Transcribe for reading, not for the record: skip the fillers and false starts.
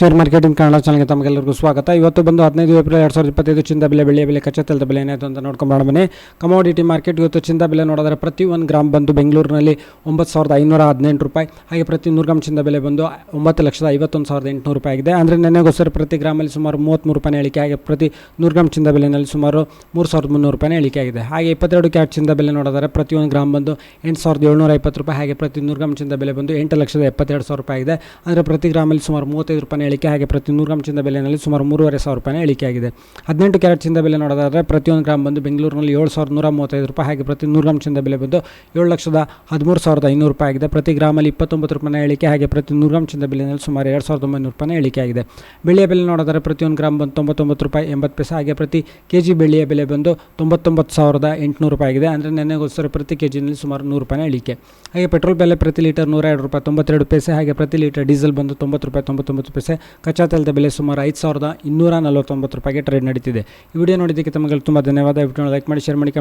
Share marketing Kannada ಚಾನಲ್ಗೆ ತಮಗೆಲ್ಲರಿಗೂ ಸ್ವಾಗತ. ಇವತ್ತು ಬಂದು 15 ಏಪ್ರಿಲ್ 2025 ಚಿಂದ ಬೆಲೆ, ಬೆಳ್ಳಿಯ ಬೆಲೆ, ಕಚ್ಚಾ ತೈಲದ ಬೆಲೆ ಏನಾಯಿತು ಅಂತ ನೋಡ್ಕೊಂಡು ಬನ್ನಿ. ಕಮೋಡಿಟಿ ಮಾರ್ಕೆಟ್ ಇವತ್ತು ಚಿಂದ ಬೆಲೆ ನೋಡಿದ್ರೆ ಪ್ರತಿ 1 ಗ್ರಾಮ್ ಬಂದು ಬೆಂಗಳೂರಿನಲ್ಲಿ 9,518 ರೂಪಾಯಿ, ಹಾಗೆ ಪ್ರತಿ 100 ಗ್ರಾಮ್ ಚಿಂದ ಬೆಲೆ ಬಂದು 9,51,800 ರೂಪಾಯಿ ಆಗಿದೆ. ಅಂದರೆ ನೆನ್ನೆಗೋಸ್ಕರ ಪ್ರತಿ ಗ್ರಾಮಲ್ಲಿ ಸುಮಾರು 33 ರೂಪಾಯಿ ಇಳಿಕೆ, ಹಾಗೆ ಪ್ರತಿ 100 ಗ್ರಾಮ್ ಚಿಂದ ಬೆಲೆಯಲ್ಲಿ ಸುಮಾರು 3,300 ರೂಪಾಯಿ ಇಳಿಕೆ ಆಗಿದೆ. ಹಾಗೆ 22 ಕ್ಯಾರೆಟ್ ಚಿಂದ ಬೆಲೆ ನೋಡಿದರೆ ಪ್ರತಿ 1 ಗ್ರಾಮ್ ಬಂದು 8,720 ರೂಪಾಯಿ, ಹಾಗೆ ಪ್ರತಿ 100 ಗ್ರಾಮ್ ಚಿಂದ ಬೆಲೆ ಬಂದು 8,72,000 ರೂಪಾಯಿ ಆಗಿದೆ. ಅಂದರೆ ಪ್ರತಿ ಗ್ರಾಮಲ್ಲಿ ಸುಮಾರು 35 ರೂಪಾಯಿ ಇಳಿಕೆ, ಹಾಗೆ ಪ್ರತಿ 100 ಗ್ರಾಮ್ ಚಿಂದ ಬೆಲೆಯಲ್ಲಿ ಸುಮಾರು 3,500 ರೂಪಾಯಿ ಇಳಿಕೆ ಆಗಿದೆ. 18 ಕ್ಯಾರೆಟ್ ಚಿಂದ ಬೆಲೆ ನೋಡೋದಾದರೆ ಪ್ರತಿ 1 ಗ್ರಾಮ್ ಬಂದು ಬೆಂಗಳೂರಿನಲ್ಲಿ 7,135 ರೂಪಾಯಿ, ಹಾಗೆ ಪ್ರತಿ 100 ಗ್ರಾಮ್ ಚಿಂದ ಬೆಲೆ ಬಂದು 7,13,500 ರೂಪಾಯಿ ಆಗಿದೆ. ಪ್ರತಿ ಗ್ರಾಮಲ್ಲಿ 29 ರೂಪಾಯಿ ಇಳಿಕೆ, ಹಾಗೆ ಪ್ರತಿ 100 ಗ್ರಾಮ್ ಚಿಂದ ಬೆಲೆಯಲ್ಲಿ ಸುಮಾರು 2,900 ರೂಪಾಯಿ ಇಳಿಕೆ ಆಗಿದೆ. ಬೆಳ್ಳಿಯ ಬೆಲೆ ನೋಡಿದರೆ ಪ್ರತಿ 1 ಗ್ರಾಮ್ ಬಂದು 99 ರೂಪಾಯಿ 80 ಪೈಸೆ, ಹಾಗೆ ಪ್ರತಿ ಕೆಜಿ ಬೆಳ್ಳಿಯ ಬೆಲೆ ಬಂದು 99,800 ರೂಪಾಯಿ ಆಗಿದೆ. ಅಂದರೆ ನೆನ್ನೆಗೋಸ್ಕರ ಪ್ರತಿ ಕೆಜಿನಲ್ಲಿ ಸುಮಾರು 100 ರೂಪಾಯಿ ಇಳಿಕೆ. ಹಾಗೆ ಪೆಟ್ರೋಲ್ ಬೆಲೆ ಪ್ರತಿ ಲೀಟರ್ 102 ರೂಪಾಯಿ 92 ಪೈಸೆ, ಹಾಗೆ ಪ್ರತಿ ಲೀಟರ್ ಡೀಸೆಲ್ ಬಂದು 90 ರೂಪಾಯಿ 99 ಪೈಸೆ. ಕಚ್ಚಾ ತೈಲದ ಬೆಲೆ ಸುಮಾರು 5,249 ರೂಪಾಯಿಗೆ ಟ್ರೇಡ್ ನಡೀತಿದೆ. ಈ ವಿಡಿಯೋ ನೋಡಿದ್ದಕ್ಕೆ ತಮಗೆ ತುಂಬ ಧನ್ಯವಾದ. ವಿಡಿಯೋ ಲೈಕ್ ಮಾಡಿ, ಶೇರ್ ಮಾಡಿ.